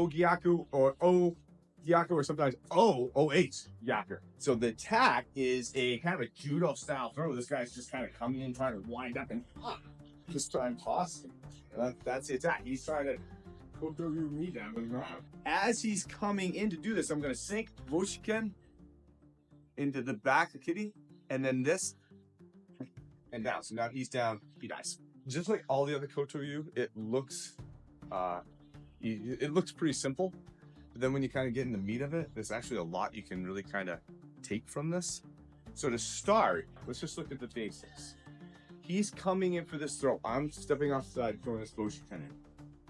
Ogyaku or Ogyaku or sometimes O-O-H Yaku. So the attack is a kind of a judo style throw. This guy's just kind of coming in, trying to wind up and just try and toss him. That's the attack. He's trying to Koto Ryu me down on the ground. As he's coming in to do this, I'm going to sink Bujinkan into the back of Kitty, and then this, and down. So now he's down, he dies. Just like all the other Koto Ryu, it looks pretty simple. But then when you kind of get in the meat of it, there's actually a lot you can really kind of take from this. So to start, let's just look at the basics. He's coming in for this throw. I'm stepping off the side, throwing this Bujinkan in.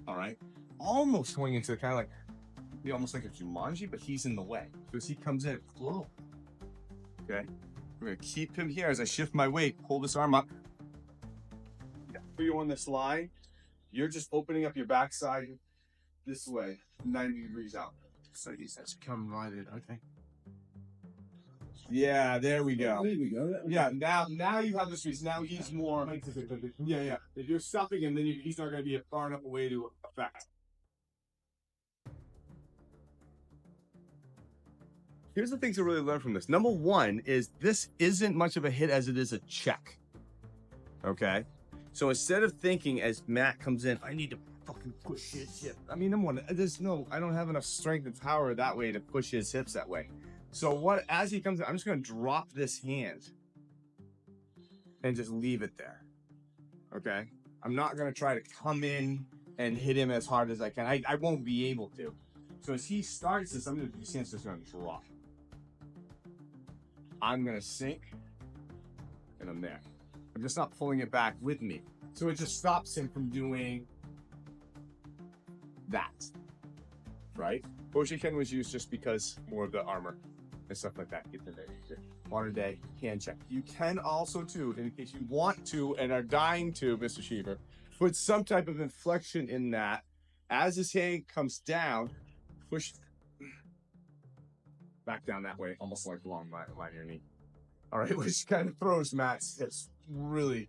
All right? Almost going into kind of like, be almost like a Jumanji, but he's in the way. So as he comes in, whoa. Okay? We're going to keep him here as I shift my weight, pull this arm up. For you on this line, you're just opening up your backside this way, 90 degrees out. So he says, come right in, okay? Yeah, there we go. There we go. Yeah, now you have the space. Now he's more. Yeah. If you're stopping him, then he's not going to be far enough away to affect. Here's the things to really learn from this. Number one is this isn't much of a hit as it is a check. Okay? So instead of thinking as Matt comes in, I need to fucking push his hip. I mean, I don't have enough strength and power that way to push his hips that way. So as he comes in, I'm just going to drop this hand and just leave it there. Okay? I'm not going to try to come in and hit him as hard as I can. I won't be able to. So as he starts this, his hand's just going to drop. I'm going to sink, and I'm there. I'm just not pulling it back with me. So it just stops him from doing that. Right? Bujinkan was used just because more of the armor and stuff like that. Get the modern day hand check. You can also, too, in case you want to and are dying to, Mr. Shiver, put some type of inflection in that. As his hand comes down, push back down that way, almost like along line your knee. All right, which kind of throws Matt's hips really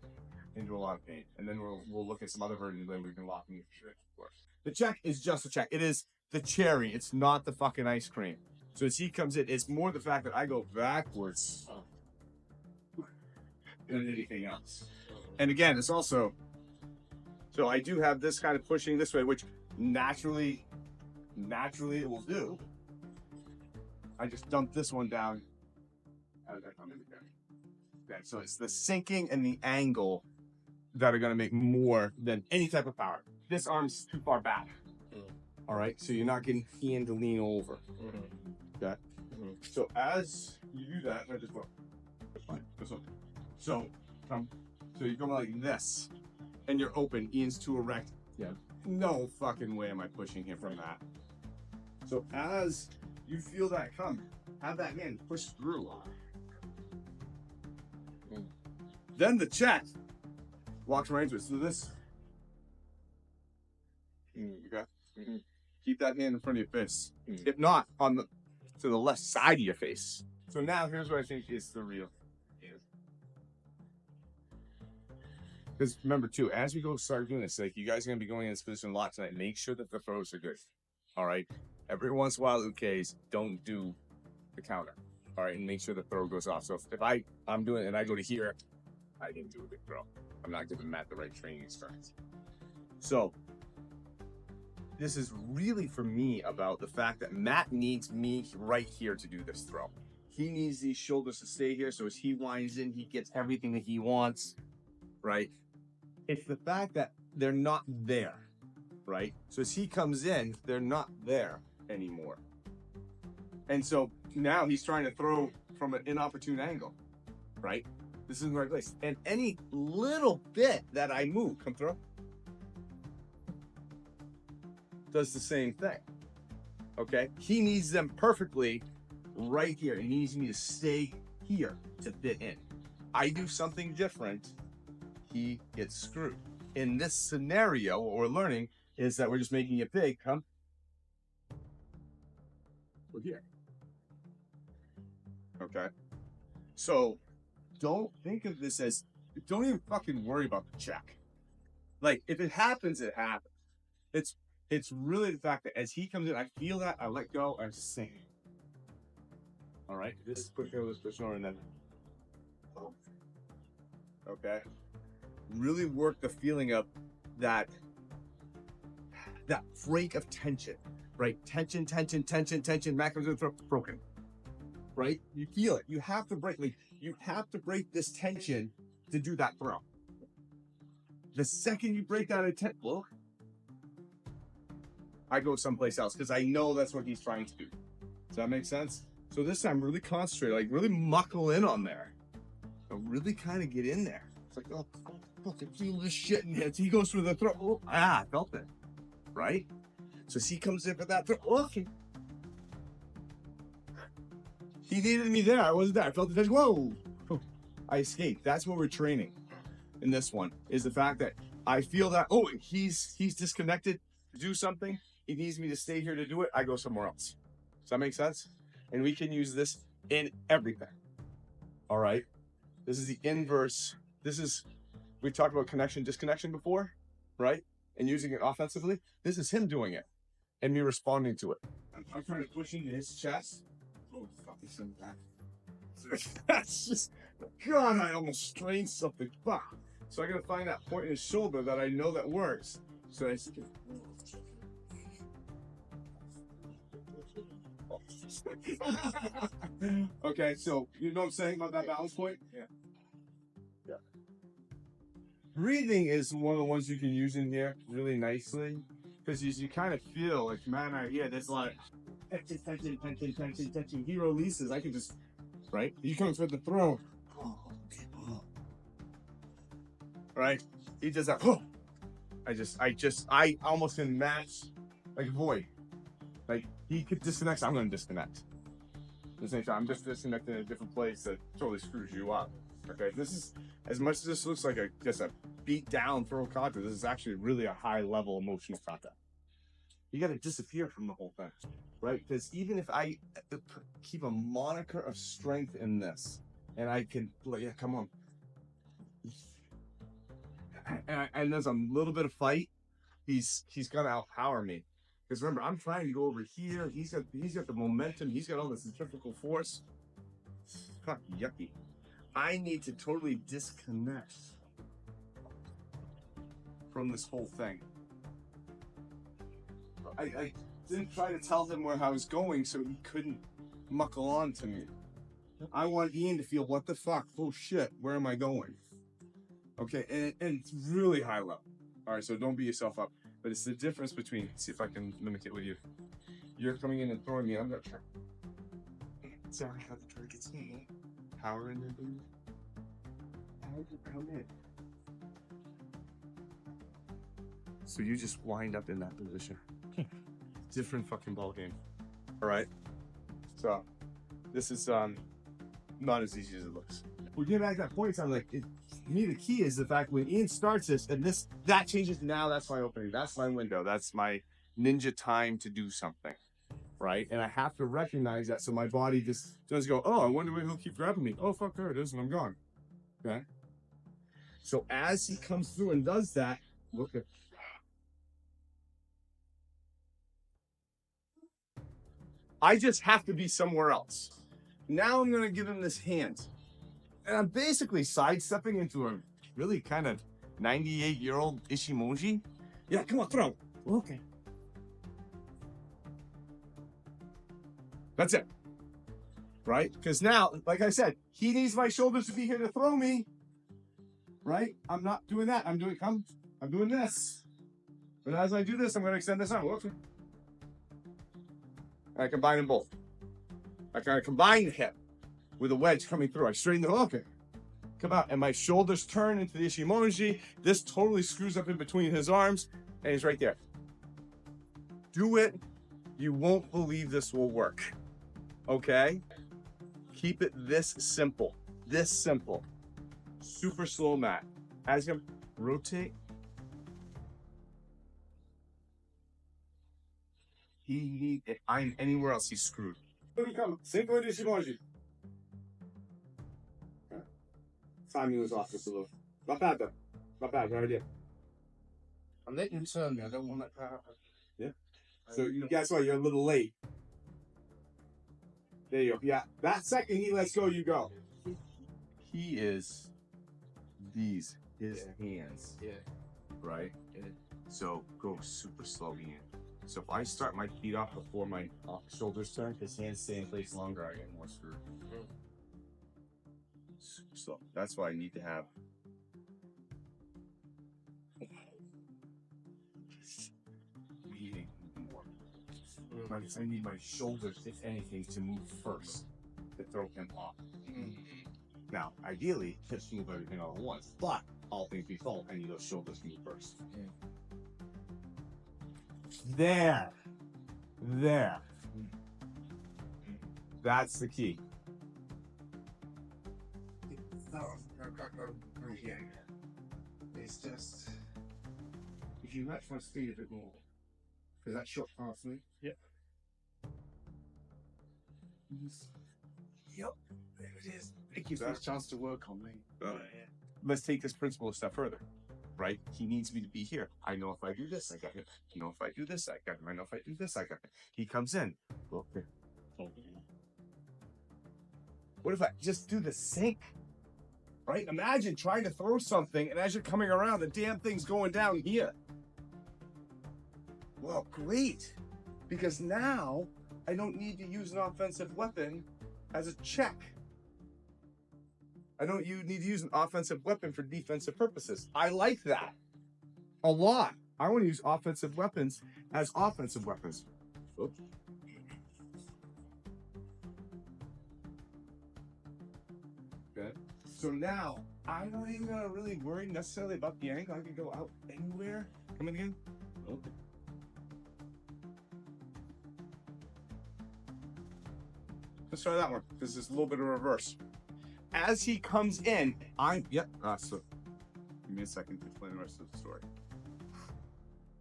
into a lot of pain. And then we'll look at some other versions that we can lock in. The check is just a check. It is the cherry. It's not the fucking ice cream. So as he comes in, it's more the fact that I go backwards than anything else. And again, it's also, so I do have this kind of pushing this way, which naturally it will do. I just dump this one down as I come in again. Okay, so it's the sinking and the angle that are going to make more than any type of power. This arm's too far back. All right, so you're not getting hand to lean over. Okay. So as you do that, I just go. That's fine. That's okay. So you go like this, and you're open. Ian's too erect. Yeah. No fucking way am I pushing him from that. So as you feel that come, have that hand push through. Then the check walks right into it. So this. Okay. Keep that hand in front of your face. If not, to the left side of your face. So now here's what I think is the real. Because remember too, as we start doing this, like you guys are gonna be going in this position a lot tonight. Make sure that the throws are good. All right. Every once in a while, ukes, don't do the counter. All right, and make sure the throw goes off. So if I'm doing it and I go to here, I didn't do a big throw. I'm not giving Matt the right training experience. So this is really for me about the fact that Matt needs me right here to do this throw. He needs these shoulders to stay here, so as he winds in, he gets everything that he wants, right? It's the fact that they're not there, right? So as he comes in, they're not there anymore. And so now he's trying to throw from an inopportune angle, right? This isn't the right place. And any little bit that I move, come through, does the same thing. Okay? He needs them perfectly right here. And he needs me to stay here to fit in. I do something different, he gets screwed. In this scenario, what we're learning is that we're just making it big. Come. We're here. Okay? So don't think of this as, don't even fucking worry about the check. Like, if it happens, it happens. It's really the fact that as he comes in, I feel that, I let go, I just sing. All right, this quick over this position and then. Okay. Really work the feeling of that break of tension, right? Tension, back comes in the throat, broken. Right? You feel it. You have to break, you have to break this tension to do that throw. The second you break that tension, I go someplace else because I know that's what he's trying to do. Does that make sense? So this time, really concentrate, like really muckle in on there. So really kind of get in there. It's like, oh, fucking feel this shit. And as he goes through the throat, oh, I felt it. Right? So as he comes in for that throat, okay. He needed me there. I wasn't there. I felt the tension. Whoa. I escaped. That's what we're training in this one, is the fact that I feel that, oh, he's disconnected to do something. He needs me to stay here to do it. I go somewhere else. Does that make sense? And we can use this in everything. All right. This is the inverse. We talked about connection, disconnection before, right? And using it offensively. This is him doing it and me responding to it. I'm trying to push into his chest. Oh, fucking send that. That's just, God, I almost strained something. Fuck. So I gotta find that point in his shoulder that I know that works. So I just okay, so you know what I'm saying about that balance point? Yeah. Breathing is one of the ones you can use in here really nicely because you kind of feel like, man, there's a lot of tension. He releases. I can just, right? He comes with the throw. Right? He does that. I almost can match like void. Like he could disconnect. I'm going to disconnect. At the same time, I'm just disconnecting in a different place that totally screws you up. Okay, this is, as much as this looks like just a beat down throw kata, this is actually really a high level emotional kata. You got to disappear from the whole thing, right? Because even if I keep a moniker of strength in this, and I can, like, yeah, come on, and there's a little bit of fight, he's gonna outpower me. Because remember, I'm trying to go over here. He's got the momentum. He's got all the centrifugal force. Fuck, yucky. I need to totally disconnect from this whole thing. I didn't try to tell him where I was going so he couldn't muckle on to me. I want Ian to feel, what the fuck? Oh shit, where am I going? Okay, and it's really high level. All right, so don't beat yourself up. But it's the difference between, see if I can mimic it with you. You're coming in and throwing me, I'm gonna try. Sorry how the target's power in there, dude. How did you come in? So you just wind up in that position. Different fucking ball game. All right. So this is not as easy as it looks. We get back to that point. I'm like, to me, the key is the fact when Ian starts this, and that changes. Now that's my opening. That's my window. That's my ninja time to do something. Right? And I have to recognize that so my body just doesn't go, oh, I wonder when he'll keep grabbing me. Oh, fuck, there it is, and I'm gone. Okay? So as he comes through and does that, look at. I just have to be somewhere else. Now I'm going to give him this hand. And I'm basically sidestepping into a really kind of 98-year-old Ishimoji. Yeah, come on, throw. Okay. That's it. Right? Because now, like I said, he needs my shoulders to be here to throw me. Right? I'm not doing that. I'm doing this. But as I do this, I'm going to extend this arm. Okay. I combine them both. I kind of combine the hip with a wedge coming through. I straighten the hook. Come out, and my shoulders turn into the Ishimoji. This totally screws up in between his arms, and he's right there. Do it. You won't believe this will work. Okay? Keep it this simple. This simple. Super slow mat. As you rotate. If I'm anywhere else, he's screwed. Simple Ishimoji. Timing was off just a little. Not bad though. Not bad, good idea. I'm letting him turn me. I don't want that to happen. Yeah. So you guess what? You're a little late. There you go. Yeah, that second he lets go, you go. He is his hands. Yeah. Right? Yeah. So go super slowly in. So if I start my feet off before my shoulders turn, his hands stay in place longer, I get more screwed. Super slow. That's why I need to have. I need my shoulders, if anything, to move first to throw him off. Now, ideally, just move everything all at once, but all things be told, I need those shoulders to move first. There. That's the key. It's just if you match my speed a bit more, because that shot past me. Yep. Yep. There it is. It gives me a chance to work on me. Let's take this principle a step further. Right? He needs me to be here. I know if I do this, I got him. I know if I do this, I got him. I know if I do this, I got him. He comes in. Okay. What if I just do the sink? Right? Imagine trying to throw something, and as you're coming around, the damn thing's going down here. Well, great. Because now I don't need to use an offensive weapon as a check. I don't need to use an offensive weapon for defensive purposes. I like that a lot. I want to use offensive weapons as offensive weapons. Oops. Okay. So now I'm not even gonna really worry necessarily about the angle. I can go out anywhere. Come in again. Okay. Let's try that one. This is a little bit of a reverse. As he comes in, so give me a second to explain the rest of the story.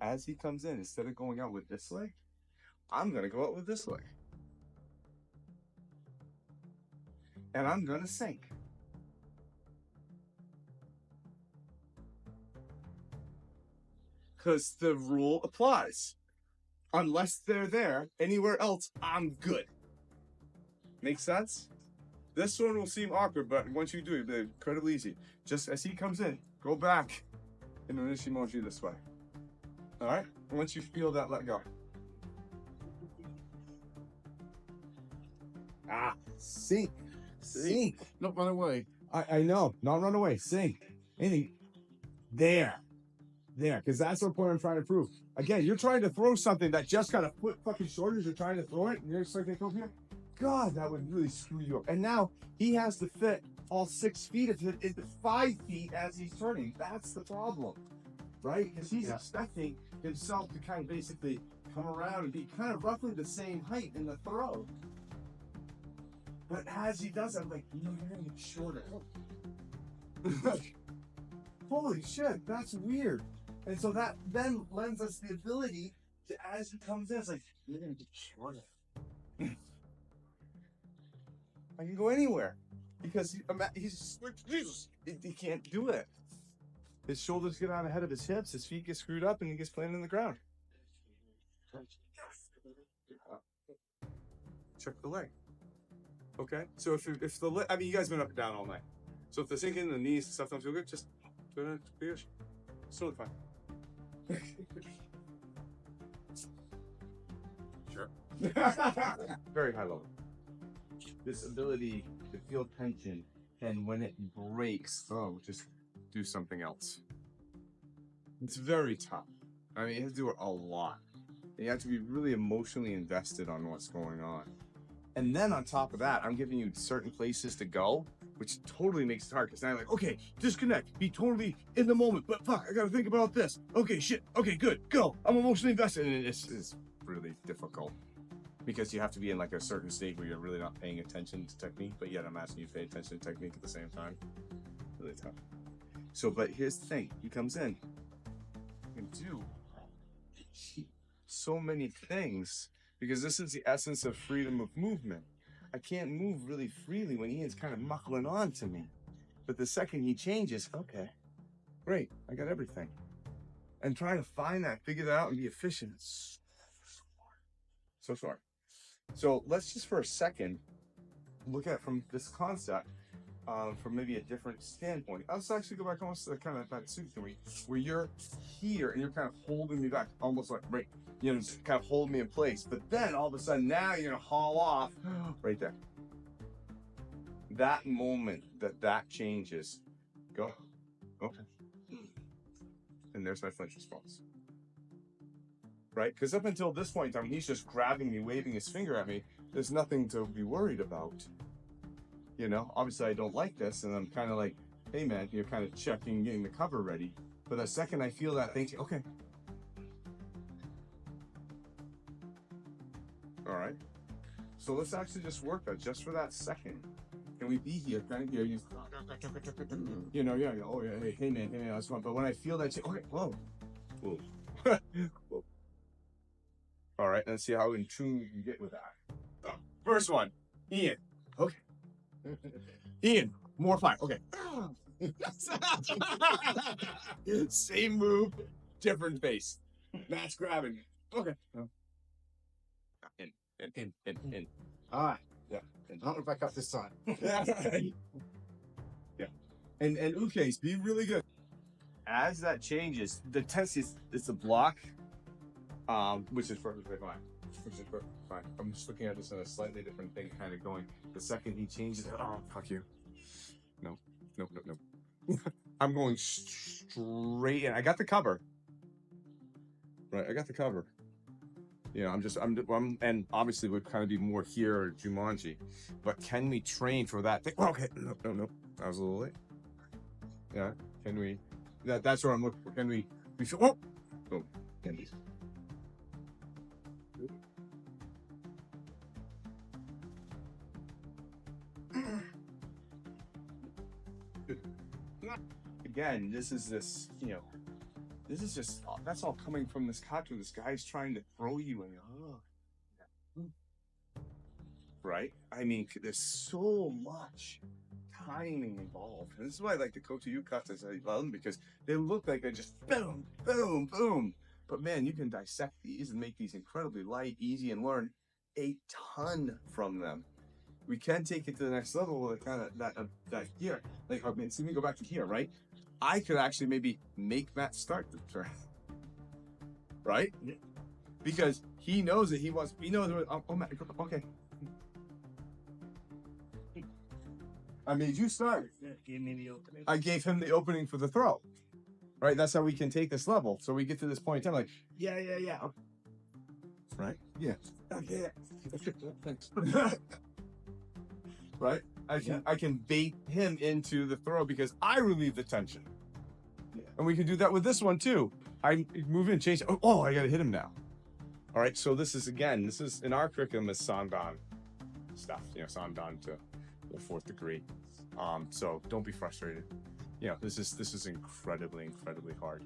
As he comes in, instead of going out with this leg, I'm gonna go out with this leg. And I'm gonna sink. Because the rule applies. Unless they're there, anywhere else, I'm good. Make sense? This one will seem awkward, but once you do it, it's incredibly easy. Just as he comes in, go back in the Nishimoji this way. All right? Once you feel that, let go. Sink. Not run away. I know. Not run away. Sink. Anything. There. Because that's the point I'm trying to prove. Again, you're trying to throw something that just got to put fucking shoulders. You're trying to throw it, and you're just like, they come here. God, that would really screw you up. And now he has to fit all 6 feet into 5 feet as he's turning. That's the problem, right? Because he's expecting himself to kind of basically come around and be kind of roughly the same height in the throw. But as he does, I'm like, you're gonna get shorter. Holy shit, that's weird. And so that then lends us the ability to, as he comes in, it's like, you're gonna get shorter. I can go anywhere because he can't do it. His shoulders get out ahead of his hips, his feet get screwed up, and he gets planted in the ground. Check the leg. Okay, so if the leg, I mean, you guys been up and down all night. So if the sinking in the knees and stuff don't feel good, just do it. It's totally fine. Sure. Very high level. This ability to feel tension, and when it breaks, just do something else. It's very tough. I mean, you have to do it a lot. And you have to be really emotionally invested on what's going on. And then on top of that, I'm giving you certain places to go, which totally makes it hard. Because now you're like, okay, disconnect, be totally in the moment. But fuck, I gotta think about this. Okay, shit. Okay, good, go. I'm emotionally invested. And it's really difficult. Because you have to be in like a certain state where you're really not paying attention to technique, but yet I'm asking you to pay attention to technique at the same time. Really tough. So, but here's the thing. He comes in and do so many things because this is the essence of freedom of movement. I can't move really freely when Ian's kind of muckling on to me. But the second he changes, okay, great, I got everything. And trying to find that, figure that out, and be efficient. It's So sorry. So let's just for a second look at from this concept from maybe a different standpoint. Let's actually go back almost to the kind of that suit where you're here and you're kind of holding me back, almost like right, you know, just kind of holding me in place. But then all of a sudden now you're gonna haul off right there. That moment that changes, go, okay, and there's my flinch response. Right? Because up until this point in time, he's just grabbing me, waving his finger at me. There's nothing to be worried about. You know, obviously I don't like this, and I'm kind of like, hey man, you're kind of checking, getting the cover ready. But the second I feel that thing, okay. All right. So let's actually just work that just for that second. Can we be here? Kind of here, you know, yeah, oh yeah, hey man, that's fun. But when I feel that, okay, whoa, whoa. Whoa. All right, let's see how in tune you can get with that. First one, Ian. Okay. Ian, more fire. Okay. Same move, different face. Matt's grabbing. Okay. In. All right. Yeah. I'll go back up this time. Yeah. And Uke's be really good. As that changes, the test is a block, which is perfectly fine. I'm just looking at this in a slightly different thing, kind of going. The second he changes, oh fuck you. No. I'm going straight in. I got the cover. Right, I got the cover. You know, I'm and obviously would kind of be more here or Jumanji, but can we train for that thing? Okay, no, that was a little late. Yeah, can we? That's what I'm looking for. Can we? Oh, candies. Again, this is you know, this is just, that's all coming from this kata. This guy's trying to throw you in. Right? I mean, there's so much timing involved. And this is why I like the Koto Ryu katas. I love them because they look like they're just boom, boom, boom. But man, you can dissect these and make these incredibly light, easy, and learn a ton from them. We can take it to the next level with kind of that here. Like, I mean, see me go back to here, right? I could actually maybe make Matt start the turn, right? Yeah. Because he knows that he knows what, oh Matt, okay. I made you start. Yeah, gave me the opening. I gave him the opening for the throw, right? That's how we can take this level. So we get to this point in time, like, yeah. Right? Yeah. Okay. Right? I can bait him into the throw because I relieve the tension. Yeah. And we can do that with this one too. I move in, change. Oh, I gotta hit him now. All right, so this is in our curriculum is Sandan stuff, you know, Sandan to the 4th degree. So don't be frustrated. You know, this is incredibly hard.